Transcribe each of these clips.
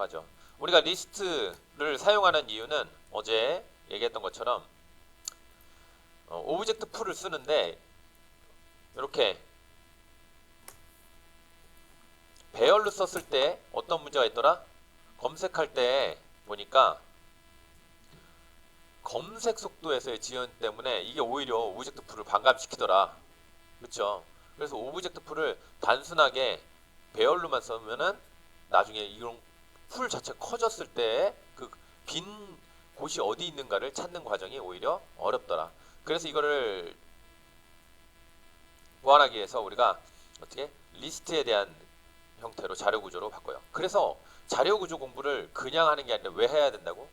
하도록 하죠. 우리가 리스트를 사용하는 이유는 어제 얘기했던 것처럼 오브젝트 풀을 쓰는데 이렇게 배열로 썼을 때 어떤 문제가 있더라? 검색할 때 보니까 검색 속도에서의 지연 때문에 이게 오히려 오브젝트 풀을 반감시키더라. 그렇죠? 그래서 오브젝트 풀을 단순하게 배열로만 쓰면은 나중에 이런 풀 자체가 커졌을 때 그 빈 곳이 어디 있는가를 찾는 과정이 오히려 어렵더라. 그래서 이거를 보완하기 위해서 우리가 어떻게 리스트에 대한 형태로 자료 구조로 바꿔요. 그래서 자료 구조 공부를 그냥 하는 게 아니라 왜 해야 된다고?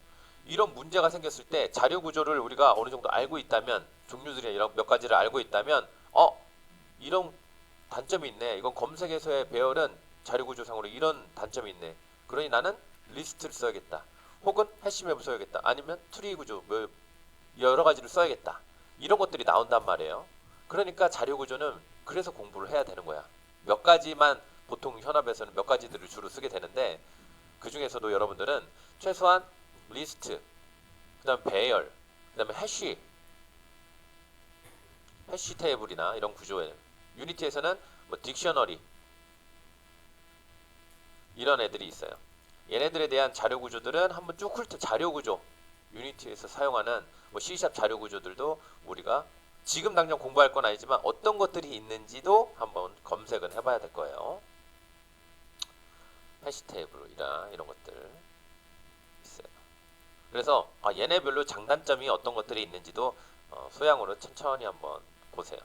이런 문제가 생겼을 때 자료 구조를 우리가 어느 정도 알고 있다면, 종류들이 이런 몇 가지를 알고 있다면 이런 단점이 있네. 이건 검색에서의 배열은 자료 구조상으로 이런 단점이 있네. 그러니 나는 리스트를 써야겠다. 혹은 해시맵을 써야겠다. 아니면 트리 구조 뭐 여러 가지를 써야겠다. 이런 것들이 나온단 말이에요. 그러니까 자료 구조는 그래서 공부를 해야 되는 거야. 몇 가지만 보통 현업에서는 몇 가지들을 주로 쓰게 되는데 그 중에서도 여러분들은 최소한 리스트, 그 다음 배열, 그 다음에 해시 테이블이나 이런 구조에 유니티에서는 뭐 딕셔너리 이런 애들이 있어요. 얘네들에 대한 자료 구조들은 한번 쭉 훑어 자료 구조 유니티에서 사용하는 뭐 C# 자료 구조들도 우리가 지금 당장 공부할 건 아니지만 어떤 것들이 있는지도 한번 검색은 해봐야 될 거예요. 해시 테이블이나 이런 것들 있어요. 그래서 얘네별로 장단점이 어떤 것들이 있는지도 소양으로 천천히 한번 보세요.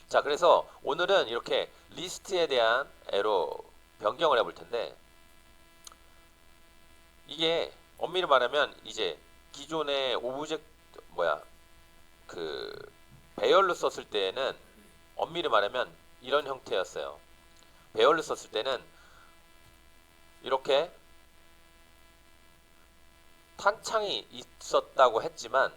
자, 그래서 오늘은 이렇게 리스트에 대한 애로 변경을 해볼 텐데 이게 엄밀히 말하면 이제 기존의 오브젝트 그 배열로 썼을 때에는 엄밀히 말하면 이런 형태였어요. 배열로 썼을 때는 이렇게 탄창이 있었다고 했지만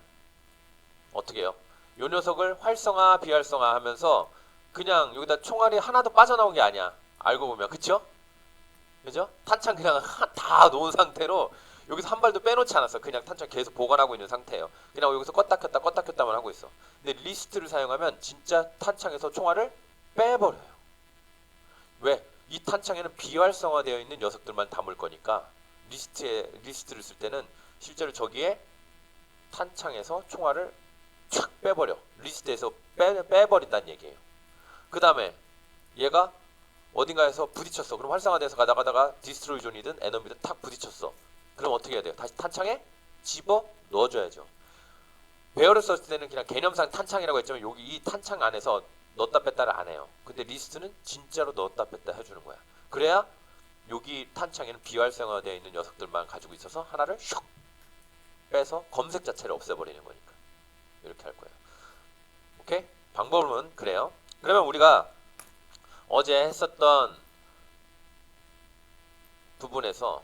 어떻게 해요? 요 녀석을 활성화 비활성화 하면서 그냥 여기다 총알이 하나도 빠져나온 게 아니야. 알고 보면 그쵸? 그죠? 탄창 그냥 다 놓은 상태로 여기서 한 발도 빼놓지 않았어. 그냥 탄창 계속 보관하고 있는 상태예요. 그냥 여기서 껐다 켰다만 하고 있어. 근데 리스트를 사용하면 진짜 탄창에서 총알을 빼버려요. 왜? 이 탄창에는 비활성화되어 있는 녀석들만 담을 거니까 리스트를 쓸 때는 실제로 저기에 탄창에서 총알을 촥 빼버려. 리스트에서 빼버린다는 얘기예요. 그 다음에 얘가 어딘가에서 부딪혔어. 그럼 활성화돼서 가다가 디스트로이 존이든 에너미든 탁 부딪혔어. 그럼 어떻게 해야 돼요? 다시 탄창에 집어 넣어줘야죠. 배열을 썼을 때는 그냥 개념상 탄창이라고 했지만 여기 이 탄창 안에서 넣었다 뺐다를 안 해요. 근데 리스트는 진짜로 넣었다 뺐다 해주는 거야. 그래야 여기 탄창에는 비활성화되어 있는 녀석들만 가지고 있어서 하나를 슉 빼서 검색 자체를 없애버리는 거니까. 이렇게 할 거예요. 오케이? 방법은 그래요. 그러면 우리가 어제 했었던 부분에서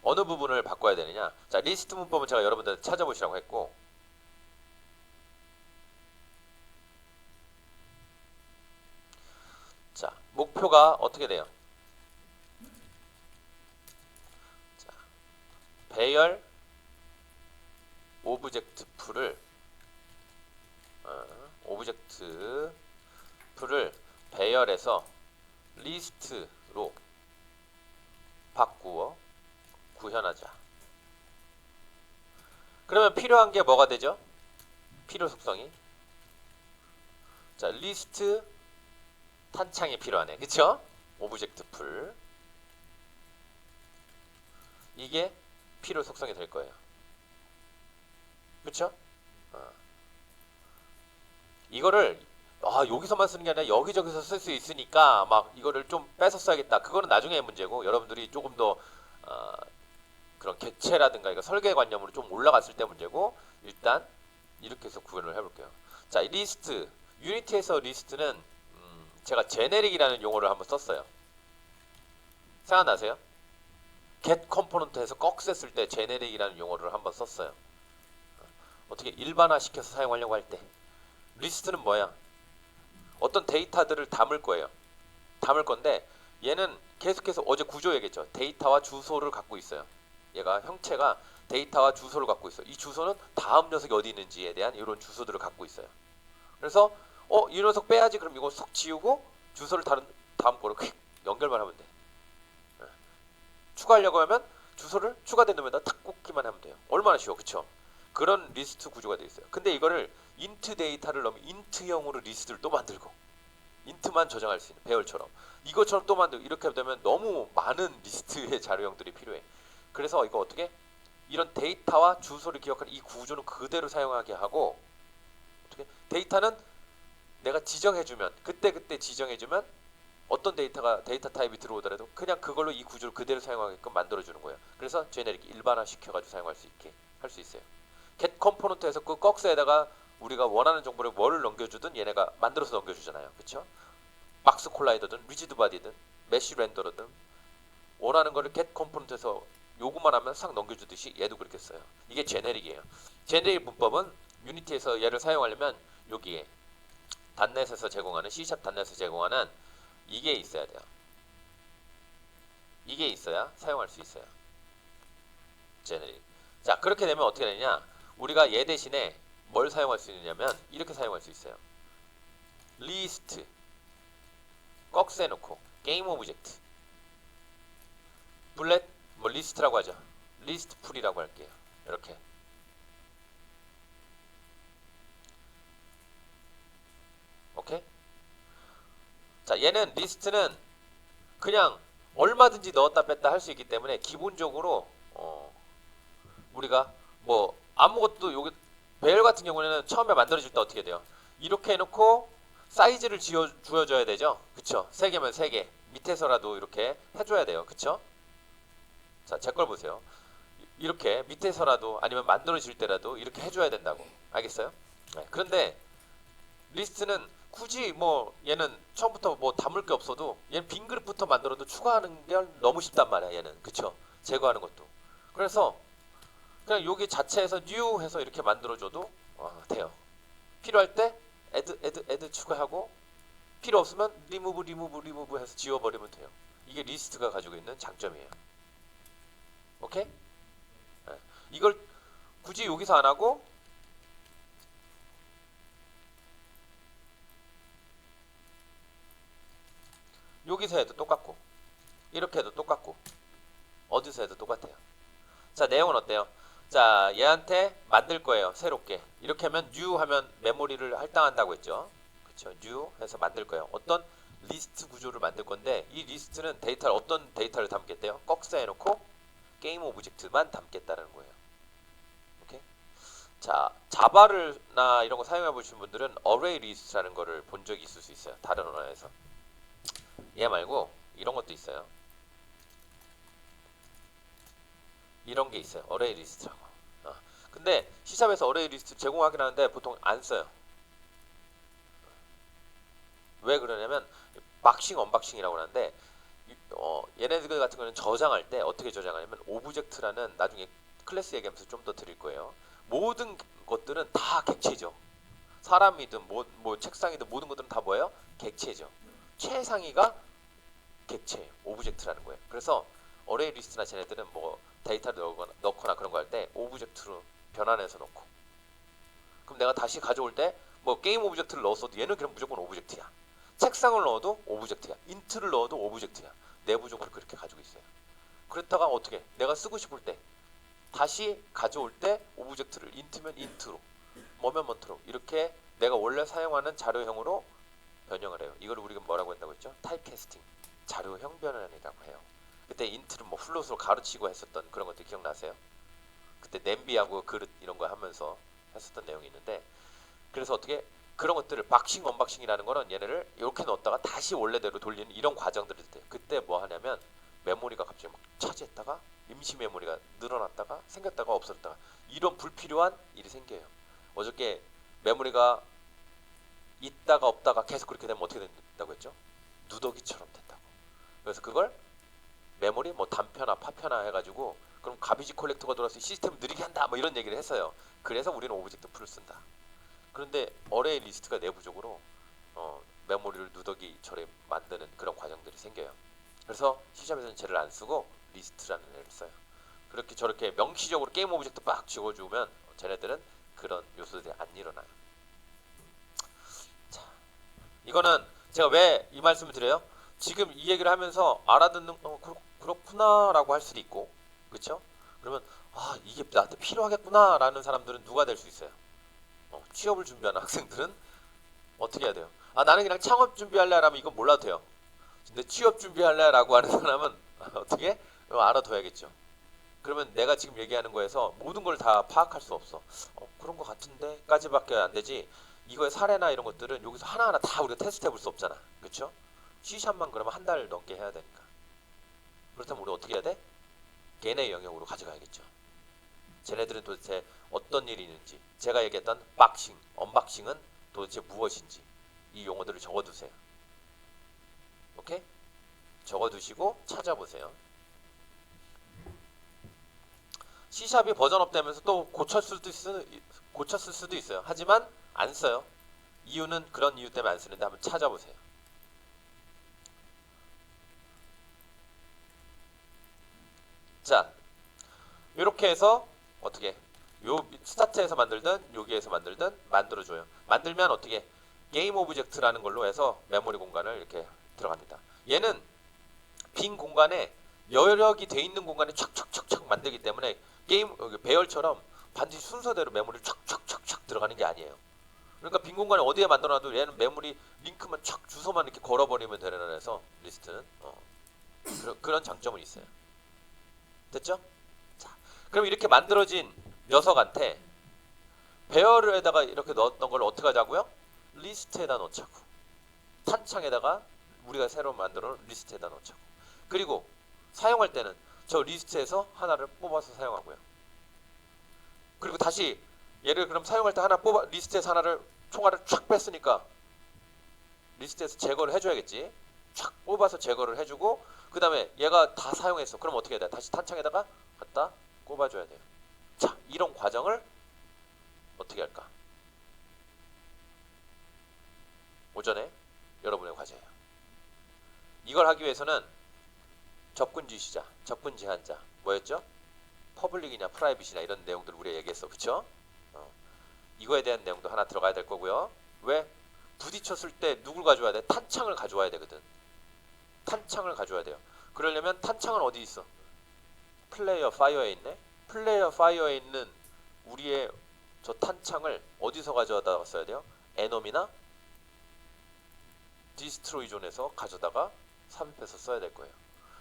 어느 부분을 바꿔야 되느냐. 자, 리스트 문법은 제가 여러분들 찾아보시라고 했고 자, 목표가 어떻게 돼요? 자, 배열 오브젝트 풀을 배열에서 리스트로 바꾸어 구현하자. 그러면 필요한 게 뭐가 되죠? 필요 속성이 자, 리스트 탄창이 필요하네. 그쵸? 오브젝트 풀 이게 필요 속성이 될 거예요. 그쵸? 이거를 여기서만 쓰는 게 아니라 여기저기서 쓸 수 있으니까 막 이거를 좀 뺏어 써야겠다. 그거는 나중에 문제고 여러분들이 조금 더 그런 개체라든가 이거 설계관념으로 좀 올라갔을 때 문제고 일단 이렇게 해서 구현을 해볼게요. 자, 이 리스트 유니티에서 리스트는 제가 제네릭이라는 용어를 한번 썼어요. 생각나세요? get 컴포넌트에서 꺽쇠 쓸 때 제네릭이라는 용어를 한번 썼어요. 어떻게 일반화 시켜서 사용하려고 할 때 리스트는 뭐야? 어떤 데이터들을 담을 거예요. 담을 건데 얘는 계속해서 어제 구조 얘기했죠. 데이터와 주소를 갖고 있어요. 얘가 형체가 데이터와 주소를 갖고 있어요. 이 주소는 다음 녀석이 어디 있는지에 대한 이런 주소들을 갖고 있어요. 그래서 이 녀석 빼야지. 그럼 이거 속 지우고 주소를 다음 거로 휙 연결만 하면 돼. 추가하려고 하면 주소를 추가된 놈에다 탁 꽂기만 하면 돼요. 얼마나 쉬워, 그쵸? 그런 리스트 구조가 되어 있어요. 근데 이거를 인트 데이터를 넣으면 인트형으로 리스트를 또 만들고 인트만 저장할 수 있는 배열처럼 이것처럼 또 만들고 이렇게 되면 너무 많은 리스트의 자료형들이 필요해. 그래서 이거 어떻게 이런 데이터와 주소를 기억하는 이 구조는 그대로 사용하게 하고 어떻게 데이터는 내가 지정해주면 그때 지정해주면 어떤 데이터 타입이 들어오더라도 그냥 그걸로 이 구조를 그대로 사용하게끔 만들어주는 거예요. 그래서 제네릭 일반화 시켜가지고 사용할 수 있게 할 수 있어요. get 컴포넌트에서 그 꺽스에다가 우리가 원하는 정보를 뭐를 넘겨주든 얘네가 만들어서 넘겨주잖아요. 그쵸? 박스 콜라이더든 리지드 바디든 메쉬 렌더러든 원하는 거를 get 컴포넌트에서 요구만 하면 싹 넘겨주듯이 얘도 그렇게 써요. 이게 제네릭이에요. 제네릭 문법은 유니티에서 얘를 사용하려면 여기에 단넷에서 제공하는 C# 단넷에서 제공하는 이게 있어야 돼요. 이게 있어야 사용할 수 있어요. 제네릭. 자, 그렇게 되면 어떻게 되냐? 우리가 얘 대신에 뭘 사용할 수 있느냐면 이렇게 사용할 수 있어요. 리스트 꺽스 해놓고 게임 오브젝트 블렛 뭐 리스트라고 하죠. 리스트 풀이라고 할게요. 이렇게 오케이? 자, 얘는 리스트는 그냥 얼마든지 넣었다 뺐다 할 수 있기 때문에 기본적으로 우리가 뭐 아무것도 여기 배열 같은 경우에는 처음에 만들어질 때 어떻게 돼요? 이렇게 해놓고 사이즈를 주어줘야 되죠. 그쵸? 3개면 3개 밑에서라도 이렇게 해줘야 돼요. 그쵸? 자, 제 걸 보세요. 이렇게 밑에서라도 아니면 만들어질 때라도 이렇게 해줘야 된다고. 알겠어요? 네. 그런데 리스트는 굳이 뭐 얘는 처음부터 뭐 담을 게 없어도 얘는 빈 그룹부터 만들어도 추가하는 게 너무 쉽단 말이야. 얘는 그쵸? 제거하는 것도. 그래서 그냥 여기 자체에서 new 해서 이렇게 만들어줘도 돼요. 필요할 때 add 추가하고 필요 없으면 remove 해서 지워버리면 돼요. 이게 리스트가 가지고 있는 장점이에요. 오케이? 네. 이걸 굳이 여기서 안 하고 여기서 해도 똑같고 이렇게 해도 똑같고 어디서 해도 똑같아요. 자, 내용은 어때요? 자, 얘한테 만들 거예요. 새롭게. 이렇게 하면 new 하면 메모리를 할당한다고 했죠. 그쵸? new 해서 만들 거예요. 어떤 리스트 구조를 만들 건데 이 리스트는 데이터를 어떤 데이터를 담겠대요? 꺽쇠 해놓고 게임 오브젝트만 담겠다는 거예요. 오케이? 자, 자바를나 이런 거 사용해 보신 분들은 어레이 리스트라는 거를 본 적이 있을 수 있어요. 다른 언어에서. 얘 말고 이런 것도 있어요. 이런 게 있어요. 어레이 리스트라고. 근데 C샵에서 어레이 리스트 제공하긴 하는데 보통 안 써요. 왜 그러냐면 박싱 언박싱이라고 하는데 얘네들 같은 경우는 저장할 때 어떻게 저장하냐면 오브젝트라는 나중에 클래스 얘기하면서 좀 더 드릴 거예요. 모든 것들은 다 객체죠. 사람이든 뭐 책상이든 모든 것들은 다 뭐예요? 객체죠. 최상위가 객체예요. 오브젝트라는 거예요. 그래서 어레이 리스트나 쟤네들은 뭐 데이터를 넣거나 그런 거 할 때 오브젝트로 변환해서 넣고 그럼 내가 다시 가져올 때 뭐 게임 오브젝트를 넣었어도 얘는 그냥 무조건 오브젝트야. 책상을 넣어도 오브젝트야. 인트를 넣어도 오브젝트야. 내부적으로 그렇게 가지고 있어요. 그렇다가 어떻게 내가 쓰고 싶을 때 다시 가져올 때 오브젝트를 인트면 인트로 뭐면 뭐로 이렇게 내가 원래 사용하는 자료형으로 변형을 해요. 이걸 우리가 뭐라고 한다고 했죠? 타입캐스팅. 자료형 변환이라고 해요. 그때 인트를 뭐 플롯으로 가르치고 했었던 그런 것들 기억나세요? 그때 냄비하고 그릇 이런 거 하면서 했었던 내용이 있는데 그래서 어떻게 그런 것들을 박싱 언박싱이라는 거는 얘네를 이렇게 넣었다가 다시 원래대로 돌리는 이런 과정들이 돼요. 그때 뭐 하냐면 메모리가 갑자기 막 차지했다가 임시 메모리가 늘어났다가 생겼다가 없어졌다가 이런 불필요한 일이 생겨요. 어저께 메모리가 있다가 없다가 계속 그렇게 되면 어떻게 된다고 했죠? 누더기처럼 된다고. 그래서 그걸 메모리 뭐 단편화 파편화 해가지고 그럼 가비지 콜렉터가 돌아서 시스템을 느리게 한다 뭐 이런 얘기를 했어요. 그래서 우리는 오브젝트 풀을 쓴다. 그런데 어레이 리스트가 내부적으로 메모리를 누더기처럼 만드는 그런 과정들이 생겨요. 그래서 C샵에서는 쟤를 안 쓰고 리스트라는 애를 써요. 그렇게 저렇게 명시적으로 게임 오브젝트 빡 지워주면 쟤네들은 그런 요소들이 안 일어나요. 자, 이거는 제가 왜 이 말씀을 드려요? 지금 이 얘기를 하면서 알아듣는 그렇구나 라고 할 수도 있고, 그쵸? 그러면 아 이게 나한테 필요하겠구나 라는 사람들은 누가 될 수 있어요? 취업을 준비하는 학생들은 어떻게 해야 돼요? 아 나는 그냥 창업 준비할래 라면 이건 몰라도 돼요. 근데 취업 준비할래 라고 하는 사람은 어떻게? 알아둬야겠죠. 그러면 내가 지금 얘기하는 거에서 모든 걸 다 파악할 수 없어. 그런 거 같은데 까지밖에 안 되지. 이거의 사례나 이런 것들은 여기서 하나하나 다 우리가 테스트 해볼 수 없잖아. 그쵸? C샵만 그러면 한 달 넘게 해야 되니까. 그렇다면 우리 어떻게 해야 돼? 걔네 영역으로 가져가야겠죠. 쟤네들은 도대체 어떤 일이 있는지, 제가 얘기했던 박싱, 언박싱은 도대체 무엇인지 이 용어들을 적어두세요. 오케이? 적어두시고 찾아보세요. C샵이 버전업 되면서 또 고쳤을 수도 있어요. 하지만 안 써요. 이유는 그런 이유 때문에 안 쓰는데 한번 찾아보세요. 자, 이렇게 해서 어떻게 요 스타트에서 만들든 여기에서 만들든 만들어줘요. 만들면 어떻게 게임 오브젝트라는 걸로 해서 메모리 공간을 이렇게 들어갑니다. 얘는 빈 공간에 여력이 돼 있는 공간에 촥촥촥촥 만들기 때문에 게임 배열처럼 반드시 순서대로 메모리 촥촥촥촥 들어가는 게 아니에요. 그러니까 빈 공간에 어디에 만들어놔도 얘는 메모리 링크만 촥 주소만 이렇게 걸어버리면 되는 애라서 리스트는 그런 장점은 있어요. 됐죠? 자, 그럼 이렇게 만들어진 녀석한테 배열에다가 이렇게 넣었던 걸 어떻게 하자고요? 리스트에다 넣자고. 탄창에다가 우리가 새로 만들어 놓은 리스트에다 넣자고. 그리고 사용할 때는 저 리스트에서 하나를 뽑아서 사용하고요. 그리고 다시 얘를 그럼 사용할 때 하나 뽑아 리스트에서 하나를 총알을 촥 뺐으니까 리스트에서 제거를 해줘야겠지. 촥 뽑아서 제거를 해주고 그 다음에 얘가 다 사용했어. 그럼 어떻게 해야 돼? 다시 탄창에다가 갖다 꼽아줘야 돼요. 자, 이런 과정을 어떻게 할까? 오전에 여러분의 과제예요. 이걸 하기 위해서는 접근 지시자, 접근 제한자 뭐였죠? 퍼블릭이냐 프라이빗이냐 이런 내용들을 우리가 얘기했어. 그쵸? 이거에 대한 내용도 하나 들어가야 될 거고요. 왜? 부딪혔을 때 누굴 가져와야 돼? 탄창을 가져와야 되거든. 탄창을 가져와야 돼요. 그러려면 탄창은 어디 있어? 플레이어 파이어에 있네? 플레이어 파이어에 있는 우리의 저 탄창을 어디서 가져다 써야 돼요? 에너미나 디스트로이 존에서 가져다가 삽입해서 써야 될 거예요.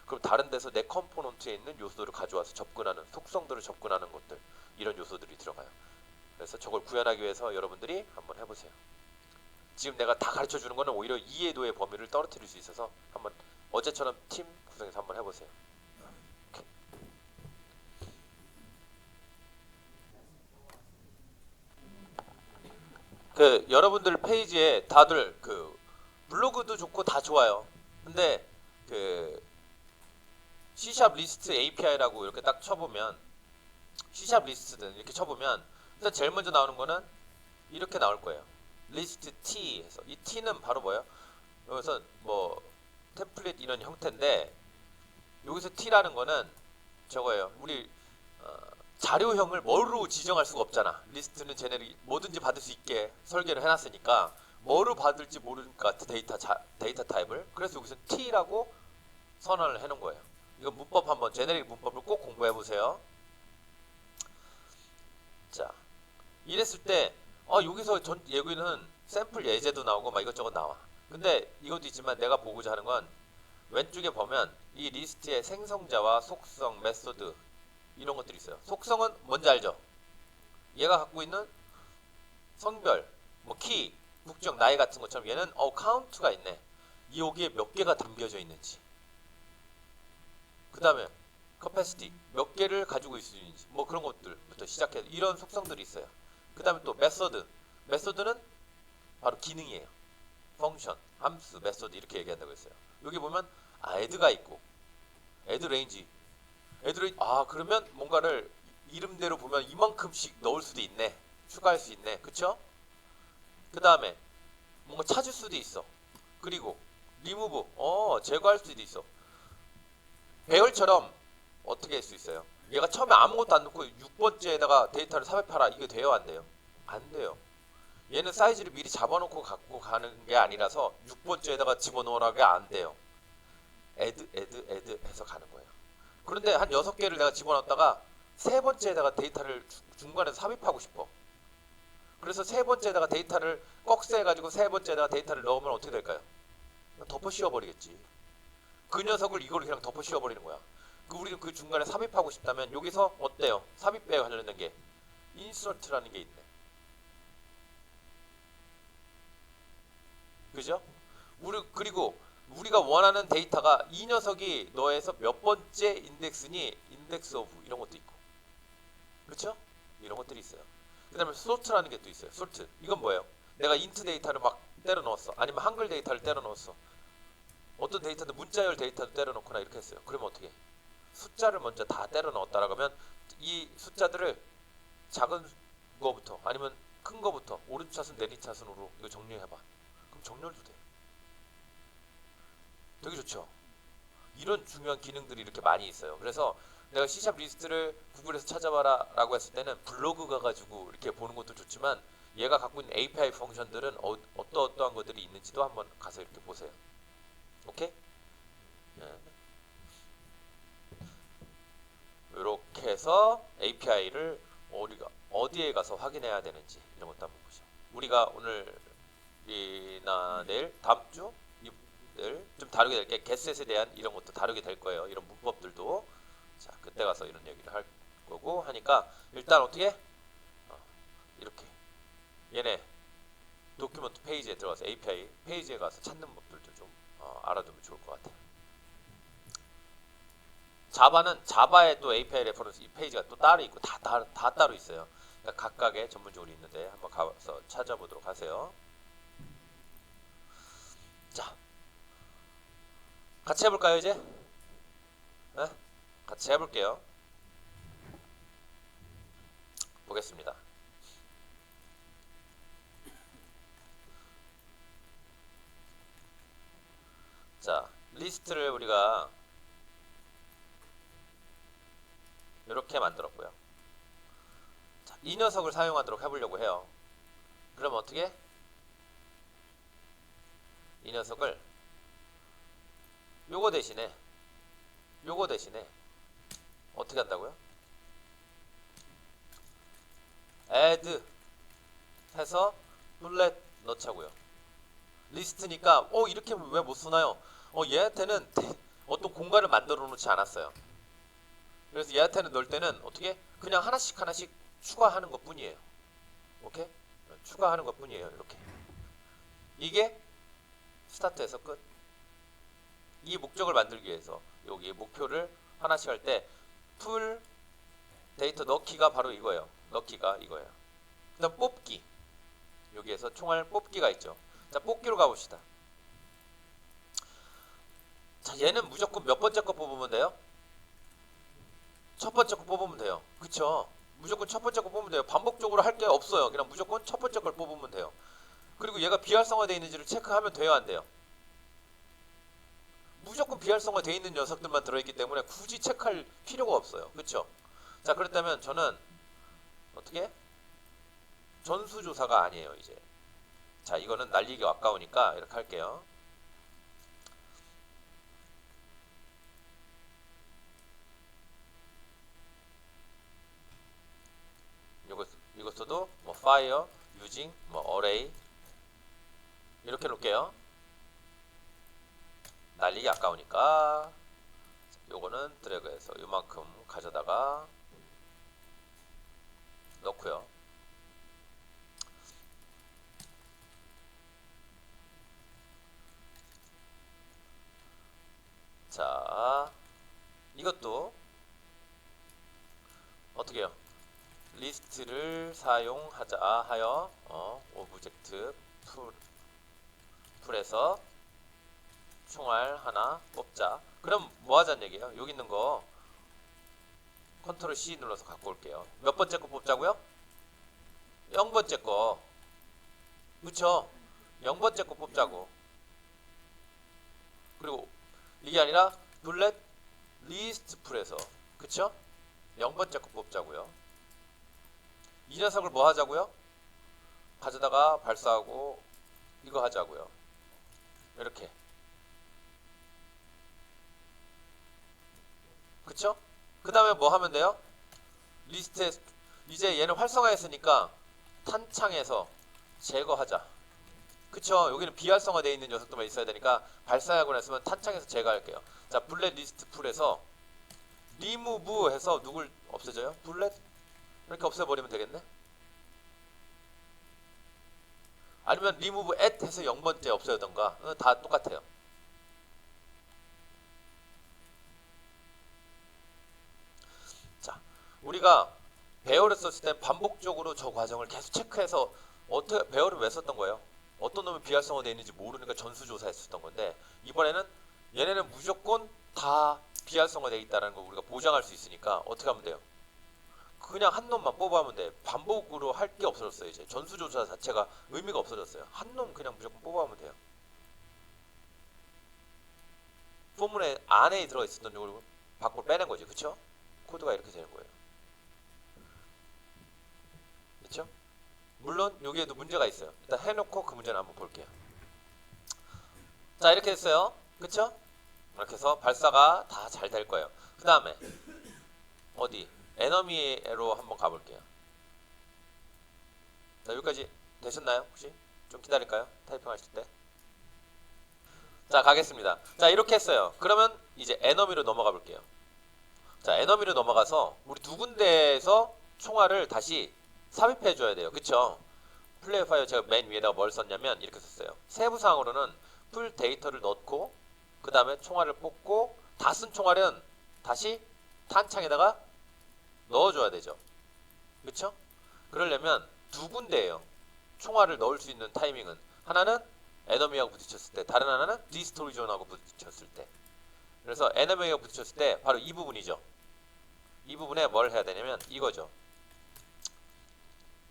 그럼 다른 데서 내 컴포넌트에 있는 요소들을 가져와서 접근하는 속성들을 접근하는 것들 이런 요소들이 들어가요. 그래서 저걸 구현하기 위해서 여러분들이 한번 해보세요. 지금 내가 다 가르쳐 주는 거는 오히려 이해도의 범위를 떨어뜨릴 수 있어서 한번 어제처럼 팀 구성해서 한번 해보세요. 그 여러분들 페이지에 다들 그 블로그도 좋고 다 좋아요. 근데 그 C샵 리스트 API라고 이렇게 딱 쳐보면 C샵 리스트든 이렇게 쳐보면 일단 제일 먼저 나오는 거는 이렇게 나올 거예요. 리스트 T 해서 이 T는 바로 뭐예요? 여기서 뭐 템플릿 이런 형태인데 여기서 T라는 거는 저거예요. 우리 자료형을 뭐로 지정할 수가 없잖아. 리스트는 쟤네들이 뭐든지 받을 수 있게 설계를 해놨으니까 뭐로 받을지 모르니까 데이터 타입을. 그래서 여기서 T라고 선언을 해놓은 거예요. 이거 문법 한번 제네릭 문법을 꼭 공부해 보세요. 자, 이랬을 때 여기서 여기는 샘플 예제도 나오고 막 이것저것 나와. 근데 이것도 있지만 내가 보고자 하는 건 왼쪽에 보면 이 리스트의 생성자와 속성, 메소드 이런 것들이 있어요. 속성은 뭔지 알죠? 얘가 갖고 있는 성별, 뭐 키, 국적, 나이 같은 것처럼 얘는 카운트가 있네. 여기에 몇 개가 담겨져 있는지. 그 다음에 capacity 몇 개를 가지고 있을 수 있는지 뭐 그런 것들부터 시작해서 이런 속성들이 있어요. 그 다음에 또 메소드는 바로 기능이에요. 펑션, 함수, 메소드 이렇게 얘기한다고 했어요. 여기 보면 add가 있고 add range 그러면 뭔가를 이름대로 보면 이만큼씩 넣을 수도 있네. 추가할 수 있네. 그쵸? 그 다음에 뭔가 찾을 수도 있어. 그리고 remove 제거할 수도 있어. 배열처럼 어떻게 할 수 있어요? 얘가 처음에 아무것도 안 넣고 6번째에다가 데이터를 삽입하라. 이게 돼요, 안 돼요? 안 돼요. 얘는 사이즈를 미리 잡아놓고 갖고 가는 게 아니라서 6번째에다가 집어넣으라가 안 돼요. 애드 해서 가는 거예요. 그런데 한 6개를 내가 집어넣었다가 세 번째에다가 데이터를 중간에서 삽입하고 싶어. 그래서 세 번째에다가 데이터를 꺽쇠해가지고 세 번째에다가 데이터를 넣으면 어떻게 될까요? 덮어 씌워버리겠지. 그 녀석을 이걸 그냥 덮어 씌워버리는 거야. 우리는 그 중간에 삽입하고 싶다면 여기서 어때요? 삽입에 관련된 게 인서트라는 게 있네. 그죠? 그리고 우리가 원하는 데이터가 이 녀석이 너에서 몇 번째 인덱스니 인덱스 오브 이런 것도 있고, 그렇죠? 이런 것들이 있어요. 그 다음에 sort라는 게 또 있어요. sort. 이건 뭐예요? 내가 int 데이터를 막 때려 넣었어. 아니면 한글 데이터를 때려 넣었어. 어떤 데이터도 문자열 데이터도 때려 넣거나 이렇게 했어요. 그러면 어떻게? 숫자를 먼저 다 때려 넣었다 그러면 이 숫자들을 작은 거부터 아니면 큰 거부터 오른차순 내리차순으로 이거 정리해봐. 그럼 정렬도 돼. 되게 좋죠. 이런 중요한 기능들이 이렇게 많이 있어요. 그래서 내가 C샵 리스트를 구글에서 찾아봐라 라고 했을 때는 블로그 가가지고 이렇게 보는 것도 좋지만 얘가 갖고 있는 API 펑션들은 어떠한 것들이 있는지도 한번 가서 이렇게 보세요. 오케이? 네. 이렇게 해서 API를 우리가 어디에 가서 확인해야 되는지 이런 것도 한번 보죠. 우리가 오늘이나 내일, 다음 주 좀 다루게 될 게 getset에 대한 이런 것도 다루게 될 거예요. 이런 문법들도. 자, 그때 가서 이런 얘기를 할 거고 하니까 일단 어떻게? 이렇게 얘네 도큐먼트 페이지에 들어가서 API 페이지에 가서 찾는 법들도 좀 알아두면 좋을 것 같아요. 자바는 자바에 또 API 레퍼런스 이 페이지가 또 따로 있고 다 따로 있어요. 그러니까 각각의 전문적으로 있는데 한번 가서 찾아보도록 하세요. 자, 같이 해볼까요 이제? 네? 같이 해볼게요. 보겠습니다. 자, 리스트를 우리가 이렇게 만들었고요. 자, 이 녀석을 사용하도록 해보려고 해요. 그럼 어떻게? 이 녀석을 요거 대신에 어떻게 한다고요? add 해서 룰렛 넣자고요. 리스트니까 이렇게 왜 못 쓰나요? 얘한테는 어떤 공간을 만들어 놓지 않았어요. 그래서 얘한테는 넣을 때는 어떻게? 그냥 하나씩 추가하는 것 뿐이에요. 오케이? 추가하는 것 뿐이에요. 이렇게. 이게 스타트에서 끝. 이 목적을 만들기 위해서 여기 목표를 하나씩 할 때 풀 데이터 넣기가 바로 이거예요. 넣기가 이거예요. 그 다음 뽑기. 여기에서 총알 뽑기가 있죠. 자, 뽑기로 가봅시다. 자, 얘는 무조건 몇 번째 거 뽑으면 돼요? 첫 번째 거 뽑으면 돼요. 그쵸? 무조건 첫 번째 거 뽑으면 돼요. 반복적으로 할 게 없어요. 그냥 무조건 첫 번째 걸 뽑으면 돼요. 그리고 얘가 비활성화되어 있는지를 체크하면 돼요, 안 돼요? 무조건 비활성화되어 있는 녀석들만 들어있기 때문에 굳이 체크할 필요가 없어요. 그쵸? 자, 그렇다면 저는 어떻게? 전수조사가 아니에요, 이제. 자, 이거는 날리기 아까우니까 이렇게 할게요. 이거 써도 뭐 fire, using, 뭐 array 이렇게 놓을게요. 날리기 아까우니까 요거는 드래그해서 요만큼 가져다가 넣고요. 자, 이것도 어떻게 해요? 리스트를 사용하자 하여 오브젝트 풀에서 총알 하나 뽑자. 그럼 뭐 하자는 얘기예요? 여기 있는 거 컨트롤 C 눌러서 갖고 올게요. 몇 번째 거 뽑자고요? 0번째 거. 그쵸? 0번째 거 뽑자고. 그리고 이게 아니라 룰렛 리스트 풀에서 그쵸? 0번째 거 뽑자고요. 이 녀석을 뭐 하자고요? 가져다가 발사하고 이거 하자고요. 이렇게. 그쵸? 그 다음에 뭐 하면 돼요? 리스트에 이제 얘는 활성화했으니까 탄창에서 제거하자. 그쵸? 여기는 비활성화되어 있는 녀석들만 있어야 되니까 발사하고 났으면 탄창에서 제거할게요. 자, 블렛 리스트 풀에서 리무브 해서 누굴 없애줘요? 블렛? 이렇게 없애버리면 되겠네? 아니면 리무브 at 해서 0번째 없애던가 다 똑같아요. 자, 우리가 배열을 썼을 땐 반복적으로 저 과정을 계속 체크해서 어떻게 배열을 왜 썼던 거예요? 어떤 놈이 비활성화되어 있는지 모르니까 전수조사했었던 건데 이번에는 얘네는 무조건 다 비활성화되어 있다는 걸 우리가 보장할 수 있으니까 어떻게 하면 돼요? 그냥 한 놈만 뽑아하면 돼. 반복으로 할 게 없어졌어요. 이제 전수조사 자체가 의미가 없어졌어요. 한 놈 그냥 무조건 뽑아하면 돼요. 포문에 안에 들어있었던 걸 밖으로 빼낸 거지. 그쵸? 코드가 이렇게 되는 거예요. 그쵸? 물론 여기에도 문제가 있어요. 일단 해놓고 그 문제는 한번 볼게요. 자, 이렇게 됐어요. 그쵸? 이렇게 해서 발사가 다 잘 될 거예요. 그 다음에 어디? 에너미로 한번 가볼게요. 자, 여기까지 되셨나요? 혹시? 좀 기다릴까요? 타이핑 하실 때. 자, 가겠습니다. 자, 이렇게 했어요. 그러면 이제 에너미로 넘어가 볼게요. 자, 에너미로 넘어가서 우리 두 군데에서 총알을 다시 삽입해 줘야 돼요. 그쵸? 플레이어 파이어 제가 맨 위에다가 뭘 썼냐면 이렇게 썼어요. 세부사항으로는 풀 데이터를 넣고 그 다음에 총알을 뽑고 다 쓴 총알은 다시 탄창에다가 넣어줘야 되죠. 그쵸? 그러려면 두 군데예요. 총알을 넣을 수 있는 타이밍은 하나는 에너미하고 부딪혔을 때, 다른 하나는 디스토리 존하고 부딪혔을 때. 그래서 에너미하고 부딪혔을 때 바로 이 부분이죠. 이 부분에 뭘 해야 되냐면 이거죠.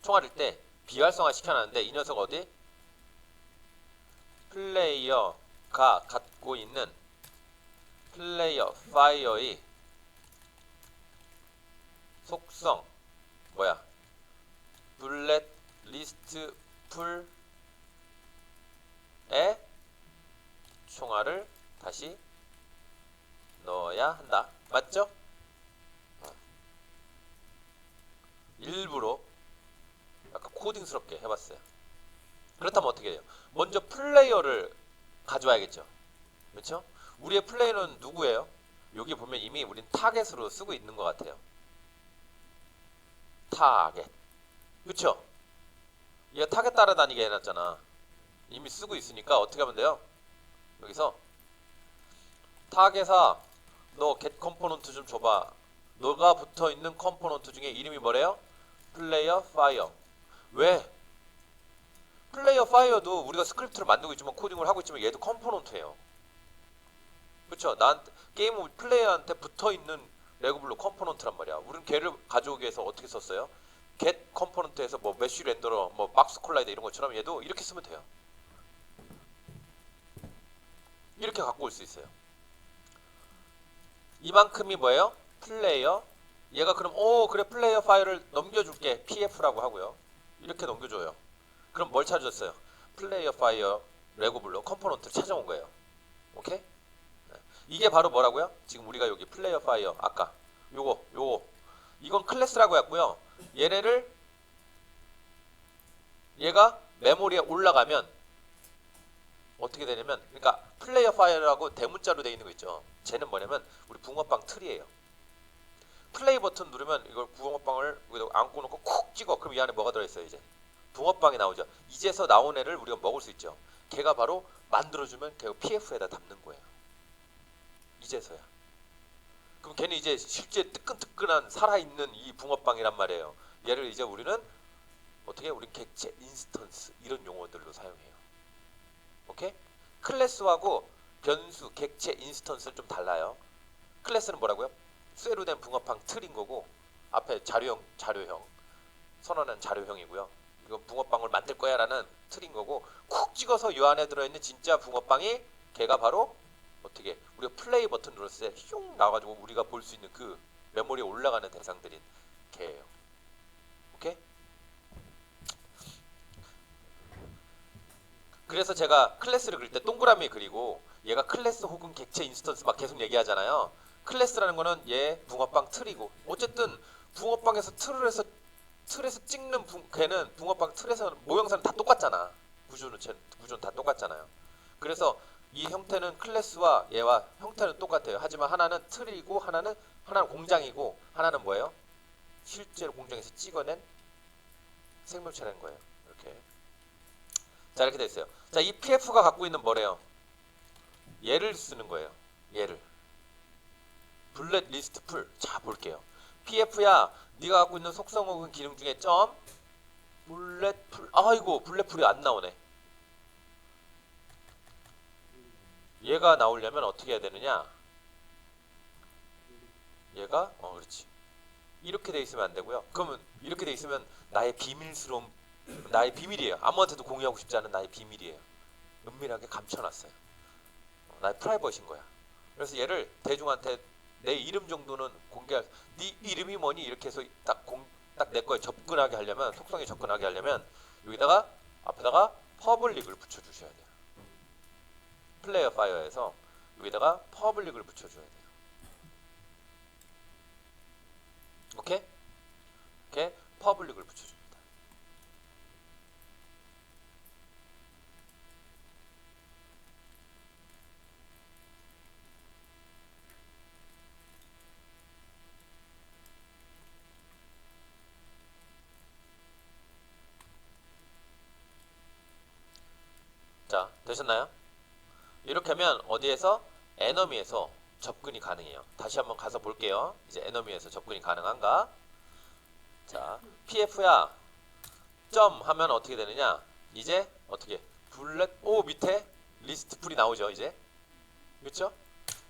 총알일 때 비활성화 시켜놨는데 이 녀석 어디? 플레이어가 갖고 있는 플레이어 파이어의 속성 뭐야? 블렛 리스트 풀에 총알을 다시 넣어야 한다. 맞죠? 일부러 약간 코딩스럽게 해봤어요. 그렇다면 어떻게 해요? 먼저 플레이어를 가져와야겠죠. 그렇죠? 우리의 플레이어는 누구예요? 여기 보면 이미 우린 타겟으로 쓰고 있는 것 같아요. 타겟. 그쵸? 얘가 타겟 따라다니게 해놨잖아. 이미 쓰고 있으니까 어떻게 하면 돼요? 여기서 타겟아 너 get 컴포넌트 좀 줘봐. 너가 붙어있는 컴포넌트 중에 이름이 뭐래요? 플레이어 파이어. 왜? 플레이어 파이어도 우리가 스크립트를 만들고 있지만 코딩을 하고 있지만 얘도 컴포넌트예요. 그쵸? 게임 플레이어한테 붙어있는 레고블록 컴포넌트란 말이야. 우리는 걔를 가져오기 위해서 어떻게 썼어요? get 컴포넌트에서 뭐 메쉬 렌더러, 뭐 박스 콜라이더 이런 것처럼 얘도 이렇게 쓰면 돼요. 이렇게 갖고 올 수 있어요. 이만큼이 뭐예요? 플레이어. 얘가 그럼 그래 플레이어 파일을 넘겨줄게. PF라고 하고요. 이렇게 넘겨줘요. 그럼 뭘 찾아줬어요? 플레이어 파이어 레고블록 컴포넌트를 찾아온 거예요. 오케이? 이게 바로 뭐라고요? 지금 우리가 여기 플레이어 파이어 아까 요거 이건 클래스라고 했고요. 얘가 메모리에 올라가면 어떻게 되냐면 그러니까 플레이어 파이어라고 대문자로 되어 있는 거 있죠. 쟤는 뭐냐면 우리 붕어빵 틀이에요. 플레이 버튼 누르면 이걸 붕어빵을 여기다 안고 놓고 콕 찍어. 그럼 이 안에 뭐가 들어있어요? 이제 붕어빵이 나오죠. 이제서 나온 애를 우리가 먹을 수 있죠. 걔가 바로 만들어주면 걔가 PF에다 담는 거예요. 이제서야. 그럼 걔는 이제 실제 뜨끈뜨끈한 살아있는 이 붕어빵이란 말이에요. 얘를 이제 우리는 어떻게 우리 객체, 인스턴스 이런 용어들로 사용해요. 오케이? 클래스하고 변수, 객체, 인스턴스는 좀 달라요. 클래스는 뭐라고요? 쇠로 된 붕어빵 틀인 거고 앞에 자료형 선언은 자료형이고요. 이거 붕어빵을 만들 거야 라는 틀인 거고 쿡 찍어서 이 안에 들어있는 진짜 붕어빵이 걔가 바로 어떻게 우리가 플레이 버튼 눌렀을 때 슝 나와가지고 우리가 볼 수 있는 그 메모리에 올라가는 대상들인 걔예요. 오케이? 그래서 제가 클래스를 그릴 때 동그라미 그리고 얘가 클래스 혹은 객체 인스턴스 막 계속 얘기하잖아요. 클래스라는 거는 얘 붕어빵 틀이고 어쨌든 붕어빵에서 틀에서 찍는 걔는 붕어빵 틀에서 모형사는 다 똑같잖아. 구조는 다 똑같잖아요. 그래서 이 형태는 클래스와 얘와 형태는 똑같아요. 하지만 하나는 틀이고 하나는 공장이고 하나는 뭐예요? 실제로 공장에서 찍어낸 생물체라는 거예요. 이렇게. 자, 이렇게 돼 있어요. 자, 이 PF가 갖고 있는 뭐래요? 얘를 쓰는 거예요. 얘를. 블렛 리스트 풀. 자, 볼게요. PF야, 네가 갖고 있는 속성 혹은 기능 중에 점 블렛 풀. 아이고, 블렛 풀이 안 나오네. 얘가 나오려면 어떻게 해야 되느냐? 얘가 그렇지. 이렇게 돼 있으면 안 되고요. 그러면 이렇게 돼 있으면 나의 비밀이에요. 아무한테도 공유하고 싶지 않은 나의 비밀이에요. 은밀하게 감춰놨어요. 나의 프라이버시인 거야. 그래서 얘를 대중한테 내 이름 정도는 공개할. 네 이름이 뭐니? 이렇게 해서 딱 내 거에 접근하게 하려면, 속성에 접근하게 하려면 여기다가 앞에다가 퍼블릭을 붙여주셔야 돼요. 플레이어 파이어에서 여기다가 퍼블릭을 붙여줘야 돼요. 오케이? 이렇게 퍼블릭을 붙여줍니다. 자, 되셨나요? 이렇게 하면 어디에서? 에너미에서 접근이 가능해요. 다시 한번 가서 볼게요. 이제 에너미에서 접근이 가능한가? 자, PF야 점 하면 어떻게 되느냐? 이제 어떻게 블렛 밑에 리스트 풀이 나오죠. 이제 그렇죠?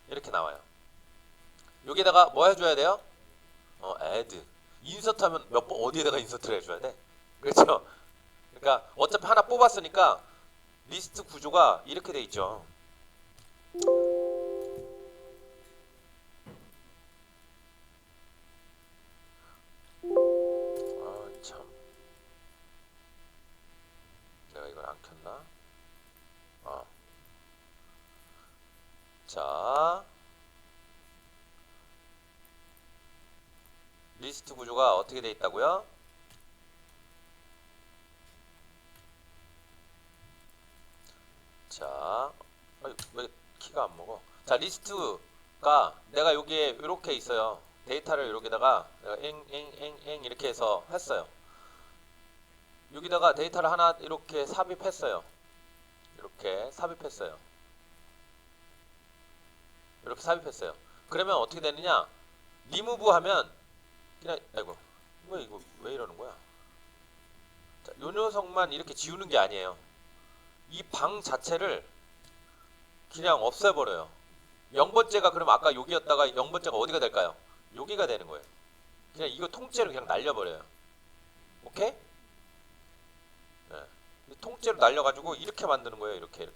이렇게 나와요. 여기다가 뭐 해줘야 돼요? add 인서트 하면 몇 번 어디에다가 인서트를 해줘야 돼? 그렇죠? 그러니까 어차피 하나 뽑았으니까 리스트 구조가 이렇게 돼 있죠. 참. 내가 이걸 안 켰나? 자, 리스트 구조가 어떻게 돼 있다고요? 자, 왜 키가 안 먹어? 자, 리스트가 내가 여기에 이렇게 있어요. 데이터를 여기다가 내가 엥 이렇게 해서 했어요. 여기다가 데이터를 하나 이렇게 삽입했어요. 이렇게 삽입했어요. 이렇게 삽입했어요. 그러면 어떻게 되느냐? 리무브 하면 그냥 아이고 이거 왜 이러는 거야? 자, 요 녀석만 이렇게 지우는 게 아니에요. 이 방 자체를 그냥 없애버려요. 0번째가 그럼 아까 여기였다가 0번째가 어디가 될까요? 여기가 되는 거예요. 그냥 이거 통째로 그냥 날려버려요. 오케이? 네. 통째로 날려가지고 이렇게 만드는 거예요. 이렇게.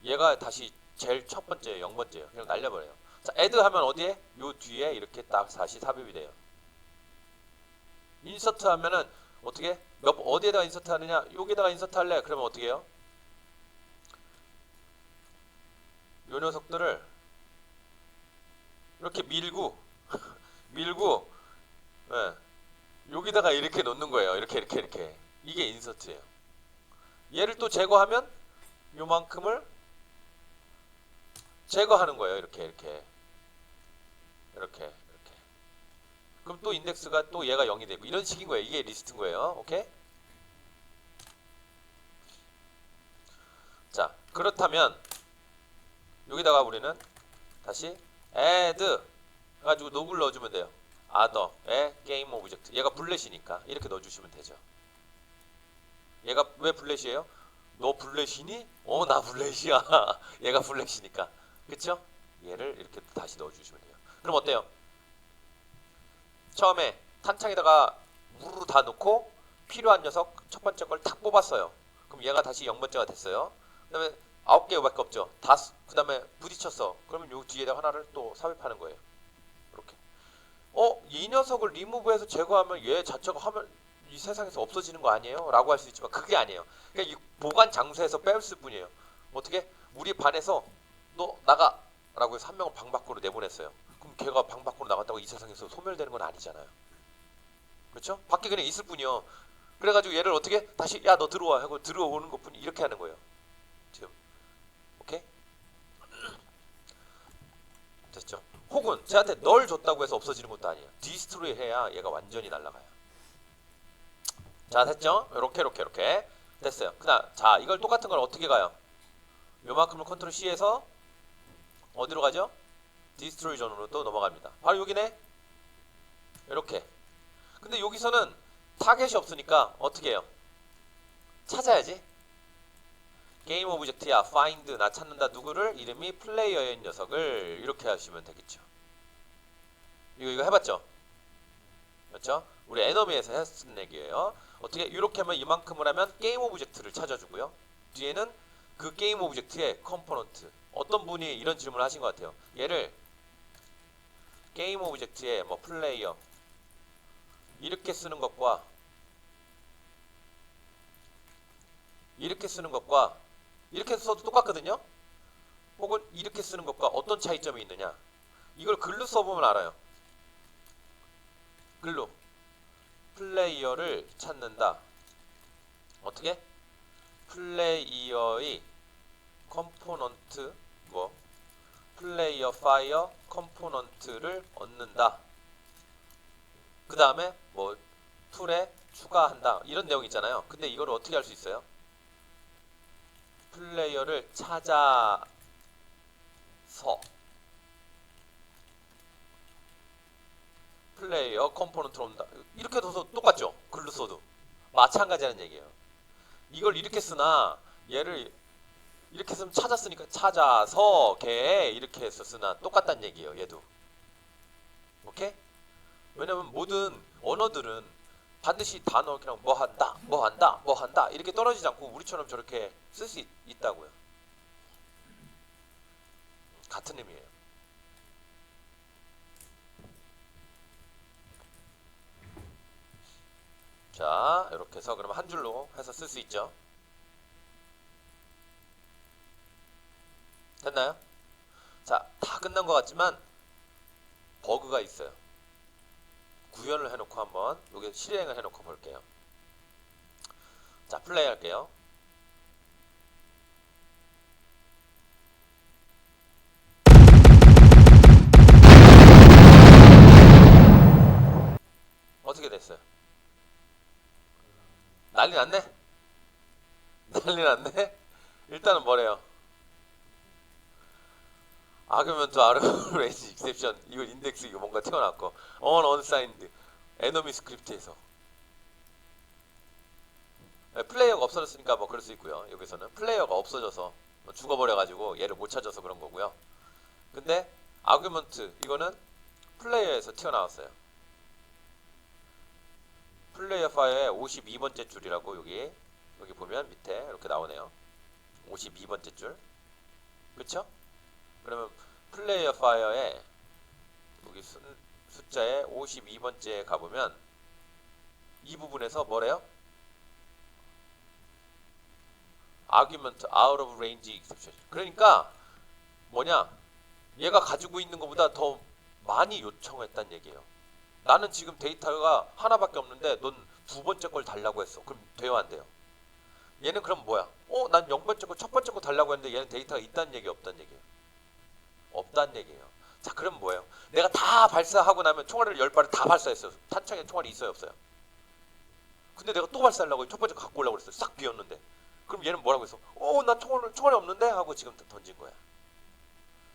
얘가 다시 제일 첫 번째 0번째예요. 그냥 날려버려요. 자, add 하면 어디에? 요 뒤에 이렇게 딱 다시 삽입이 돼요. 인서트 하면은 어떻게? 어디에다가 인서트 하느냐? 여기다가 인서트 할래? 그러면 어떻게 해요? 요 녀석들을 이렇게 밀고 네. 여기다가 이렇게 놓는 거예요. 이렇게 이게 인서트예요. 얘를 또 제거하면 요만큼을 제거하는 거예요. 이렇게 그럼 또 인덱스가 또 얘가 0이 되고 이런 식인 거예요. 이게 리스트인 거예요. 오케이? 자, 그렇다면 여기다가 우리는 다시 add 가지고 노블 넣어주면 돼요. other의 게임 오브젝트. 얘가 블렛이니까 이렇게 넣어주시면 되죠. 얘가 왜 블렛이에요? 너 블렛이니? 나 블렛이야. 얘가 블렛이니까. 그쵸? 얘를 이렇게 다시 넣어주시면 돼요. 그럼 어때요? 처음에 탄창에다가 무르르 다 넣고 필요한 녀석 첫 번째 걸 탁 뽑았어요. 그럼 얘가 다시 0번째가 됐어요. 그 다음에 9개밖에 없죠. 그 다음에 부딪혔어. 그러면 요 뒤에다가 하나를 또 삽입하는 거예요. 이렇게. 이 녀석을 리무브해서 제거하면 얘 자체가 하면 이 세상에서 없어지는 거 아니에요? 라고 할 수 있지만 그게 아니에요. 그냥 이 보관 장소에서 빼앗을 뿐이에요. 어떻게? 우리 반에서 너 나가! 라고 해서 한 명을 방 밖으로 내보냈어요. 그럼 걔가 방 밖으로 나갔다고 이 세상에서 소멸되는 건 아니잖아요. 그렇죠? 밖에 그냥 있을 뿐이요. 그래가지고 얘를 어떻게? 다시 야 너 들어와 하고 들어오는 것뿐이 이렇게 하는 거예요. 지금. 오케이? 됐죠? 혹은 쟤한테 널 줬다고 해서 없어지는 것도 아니에요. 디스트로이 해야 얘가 완전히 날아가요. 자 됐죠? 이렇게 됐어요. 그다음 자 이걸 똑같은 걸 어떻게 가요? 요만큼을 컨트롤 C에서 어디로 가죠? 디스트로이 존으로 또 넘어갑니다. 바로 여기네. 이렇게. 근데 여기서는 타겟이 없으니까 어떻게 해요? 찾아야지. 게임 오브젝트야 find 나 찾는다 누구를 이름이 플레이어인 녀석을 이렇게 하시면 되겠죠. 이거 해봤죠? 그렇죠? 우리 에너미에서 했던 얘기예요. 어떻게 이렇게 하면 이만큼을 하면 게임 오브젝트를 찾아주고요. 뒤에는 그 게임 오브젝트의 컴포넌트. 어떤 분이 이런 질문을 하신 것 같아요. 얘를 게임 오브젝트의 뭐 플레이어 이렇게 쓰는 것과 이렇게 쓰는 것과 이렇게 써도 똑같거든요. 혹은 이렇게 쓰는 것과 어떤 차이점이 있느냐. 이걸 글로 써보면 알아요. 글로 플레이어를 찾는다. 어떻게? 플레이어의 컴포넌트 뭐 플레이어 파이어 컴포넌트를 얻는다. 그 다음에 뭐 툴에 추가한다. 이런 내용 있잖아요. 근데 이걸 어떻게 할 수 있어요? 플레이어를 찾아서 플레이어 컴포넌트로 온다. 이렇게 써서 똑같죠? 글로 써도 마찬가지라는 얘기예요. 이걸 이렇게 쓰나 얘를 이렇게 쓰면 찾았으니까 찾아서 걔 이렇게 해서 쓰나 똑같다는 얘기예요. 얘도. 오케이? 왜냐면 모든 언어들은 반드시 단어 그냥 뭐 한다 뭐 한다 뭐 한다 이렇게 떨어지지 않고 우리처럼 저렇게 쓸 수 있다고요. 같은 의미예요. 자 이렇게 해서 그러면 한 줄로 해서 쓸 수 있죠. 됐나요? 자, 다 끝난 것 같지만 버그가 있어요. 구현을 해놓고 한번 여기 실행을 해놓고 볼게요. 자, 플레이 할게요. 어떻게 됐어요? 난리 났네? 난리 났네? 일단은 뭐래요? 아규먼트 아르레인지 익셉션 이거 인덱스 이거 뭔가 튀어나왔고 unsigned 에너미 스크립트에서 플레이어가 없어졌으니까 뭐 그럴 수 있고요. 여기서는 플레이어가 없어져서 뭐 죽어버려가지고 얘를 못 찾아서 그런 거고요. 근데 아규먼트 이거는 플레이어에서 튀어나왔어요. 플레이어 파일의 52번째 줄이라고 여기 보면 밑에 이렇게 나오네요. 52번째 줄. 그쵸? 그러면 플레이어 파이어에 여기 숫자에 52번째에 가보면 이 부분에서 뭐래요? argument out of range exception. 그러니까 뭐냐? 얘가 가지고 있는 것보다 더 많이 요청했단 얘기예요. 나는 지금 데이터가 하나밖에 없는데 넌 두 번째 걸 달라고 했어. 그럼 돼요 안 돼요? 얘는 그럼 뭐야? 난 0번째 거 첫 번째 거 달라고 했는데 얘는 데이터가 있다는 얘기 없다는 얘기예요. 없다는 얘기예요. 자 그럼 뭐예요? 내가 다 발사하고 나면 총알을 10발을 다 발사했어요. 탄창에 총알이 있어요 없어요? 근데 내가 또 발사하려고 첫 번째 갖고 오려고 그랬어요. 싹 비었는데 그럼 얘는 뭐라고 했어? 나 총알이 없는데? 하고 지금 던진 거야.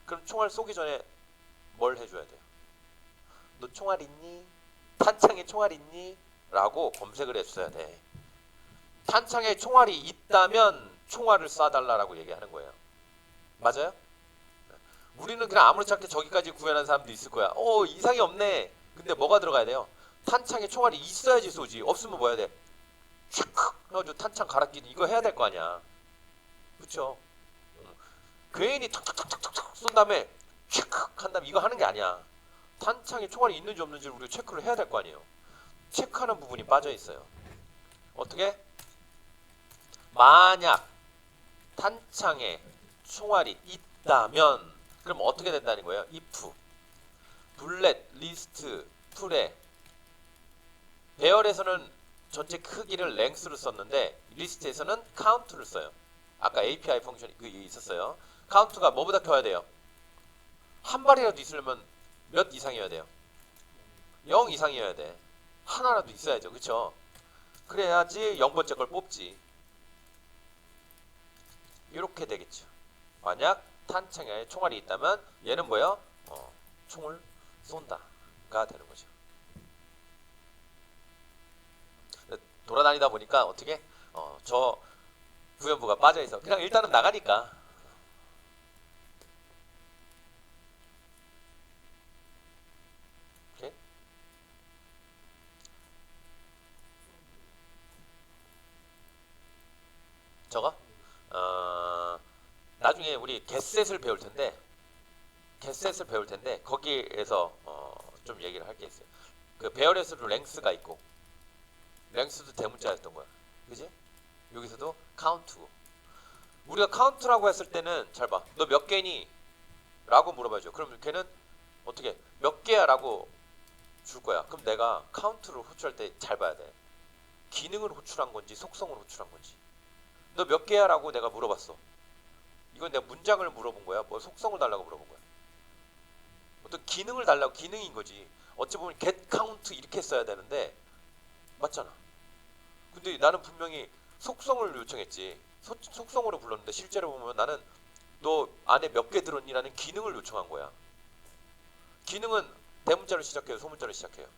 그럼 총알 쏘기 전에 뭘 해줘야 돼요? 너 총알 있니? 탄창에 총알 있니? 라고 검색을 했어야 돼. 탄창에 총알이 있다면 총알을 쏴달라라고 얘기하는 거예요. 맞아요? 우리는 그냥 아무렇지 않게 저기까지 구현한 사람도 있을 거야. 이상이 없네. 근데 뭐가 들어가야 돼요? 탄창에 총알이 있어야지 쏘지. 없으면 뭐 해야 돼? 촥! 해가지고 탄창 갈아 끼는 이거 해야 될 거 아니야. 그쵸? 괜히 탁탁탁탁탁 쏜 다음에 체크 한 다음에 이거 하는 게 아니야. 탄창에 총알이 있는지 없는지를 우리가 체크를 해야 될 거 아니에요. 체크하는 부분이 빠져 있어요. 어떻게? 만약 탄창에 총알이 있다면 그럼 어떻게 된다는 거예요? if bullet list 풀에 배열에서는 전체 크기를 length로 썼는데 리스트에서는 count를 써요. 아까 API 펑션이 있었어요. count가 뭐보다 커야 돼요? 한 발이라도 있으려면 몇 이상이어야 돼요? 0 이상이어야 돼. 하나라도 있어야죠. 그쵸? 그래야지 0번째 걸 뽑지. 이렇게 되겠죠. 만약 탄창에 총알이 있다면 얘는 뭐예요? 총을 쏜다가 되는 거죠. 돌아다니다 보니까 어떻게 저 부연부가 빠져있어. 그냥 일단은 나가니까. 오케이? 저거 나중에 우리 get셋을 배울 텐데 거기에서 좀 얘기를 할 게 있어요. 그 배열에서도 랭스가 있고 랭스도 대문자였던 거야. 그지? 여기서도 카운트고. 우리가 카운트라고 했을 때는 잘 봐. 너 몇 개니? 라고 물어봐줘. 그럼 걔는 어떻게 몇 개야? 라고 줄 거야. 그럼 내가 카운트를 호출할 때 잘 봐야 돼. 기능을 호출한 건지 속성을 호출한 건지. 너 몇 개야? 라고 내가 물어봤어. 이건 내가 문장을 물어본 거야? 뭐 속성을 달라고 물어본 거야? 어떤 기능을 달라고. 기능인 거지. 어찌 보면 get count 이렇게 써야 되는데 맞잖아. 근데 나는 분명히 속성을 요청했지. 속성으로 불렀는데 실제로 보면 나는 너 안에 몇 개 들었니? 라는 기능을 요청한 거야. 기능은 대문자로 시작해요? 소문자로 시작해요?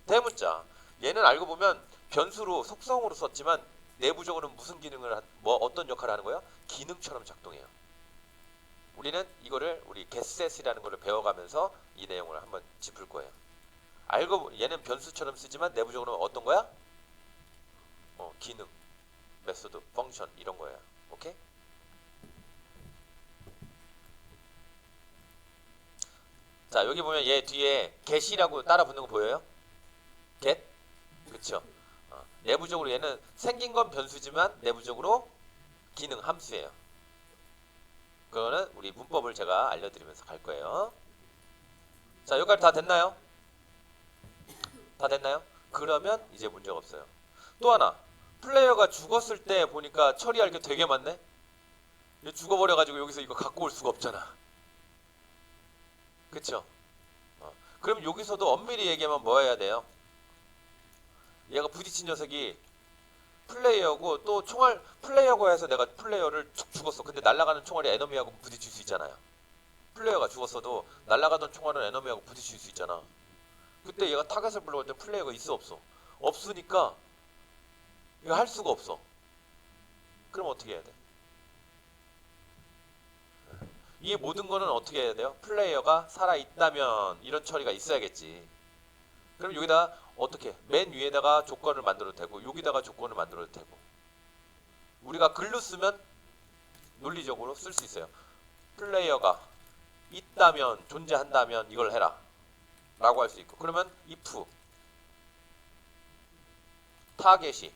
대문자. 얘는 알고 보면 변수로 속성으로 썼지만 내부적으로는 무슨 기능을 어떤 역할을 하는 거야? 기능처럼 작동해요. 우리는 이거를 우리 getset이라는 거를 배워가면서 이 내용을 한번 짚을 거예요. 얘는 변수처럼 쓰지만 내부적으로 어떤 거야? 기능, 메소드, 펑션 이런 거예요. 오케이? 자, 여기 보면 얘 뒤에 get이라고 따라 붙는 거 보여요? get? 그쵸? 내부적으로 얘는 생긴 건 변수지만 내부적으로 기능 함수예요. 그거는 우리 문법을 제가 알려드리면서 갈 거예요. 자, 여기까지 다 됐나요? 다 됐나요? 그러면 이제 문제가 없어요. 또 하나, 플레이어가 죽었을 때 보니까 처리할 게 되게 많네? 죽어버려가지고 여기서 이거 갖고 올 수가 없잖아. 그쵸? 그럼 여기서도 엄밀히 얘기하면 뭐 해야 돼요? 얘가 부딪힌 녀석이 플레이어고 또 총알 플레이어고 해서 내가 플레이어를 죽었어. 근데 날아가는 총알이 에너미하고 부딪힐 수 있잖아요. 플레이어가 죽었어도 날아가던 총알은 에너미하고 부딪힐 수 있잖아. 그때 얘가 타겟을 불러올 때 플레이어가 있어 없어? 없으니까 이거 할 수가 없어. 그럼 어떻게 해야 돼? 이 모든 거는 어떻게 해야 돼요? 플레이어가 살아있다면 이런 처리가 있어야겠지. 그럼 여기다 어떻게? 맨 위에다가 조건을 만들어도 되고 여기다가 조건을 만들어도 되고 우리가 글로 쓰면 논리적으로 쓸 수 있어요. 플레이어가 있다면 존재한다면 이걸 해라 라고 할 수 있고 그러면 if 타겟이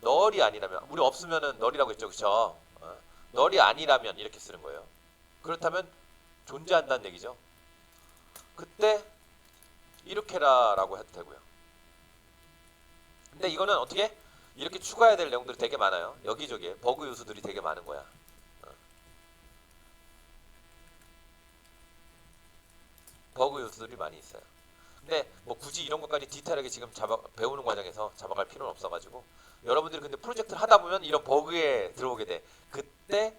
널이 아니라면 우리 없으면은 널이라고 했죠. 그쵸? 널이 아니라면 이렇게 쓰는 거예요. 그렇다면 존재한다는 얘기죠. 그때 이렇게 라고 해도 되고요. 근데 이거는 어떻게? 이렇게 추가해야 될 내용들이 되게 많아요. 여기저기에 버그 요소들이 되게 많은 거야. 버그 요소들이 많이 있어요. 근데 뭐 굳이 이런 것까지 디테일하게 지금 배우는 과정에서 잡아갈 필요는 없어가지고 여러분들이 근데 프로젝트를 하다 보면 이런 버그에 들어오게 돼. 그때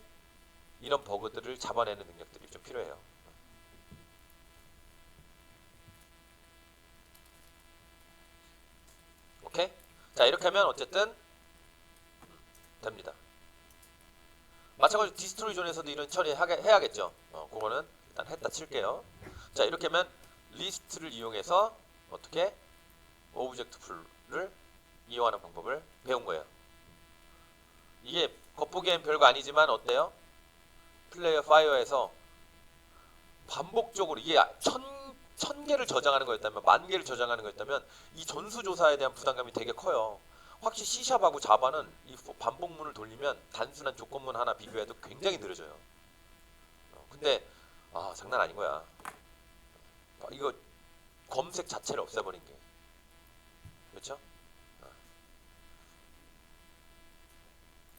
이런 버그들을 잡아내는 능력들이 좀 필요해요. 오케이? 자, 이렇게 하면 어쨌든 됩니다. 마찬가지로 디스트로이 존에서도 이런 처리 해야겠죠. 그거는 일단 했다 칠게요. 자, 이렇게 하면 리스트를 이용해서 어떻게 오브젝트 풀을 이용하는 방법을 배운 거예요. 이게 겉보기엔 별거 아니지만 어때요? 플레이어 파이어에서 반복적으로 이게 천 개를 저장하는 거였다면, 만 개를 저장하는 거였다면 이 전수조사에 대한 부담감이 되게 커요. 확실히 C샵하고 자바는 이 반복문을 돌리면 단순한 조건문 하나 비교해도 굉장히 느려져요. 근데 장난 아닌 거야. 이거 검색 자체를 없애버린 게, 그렇죠?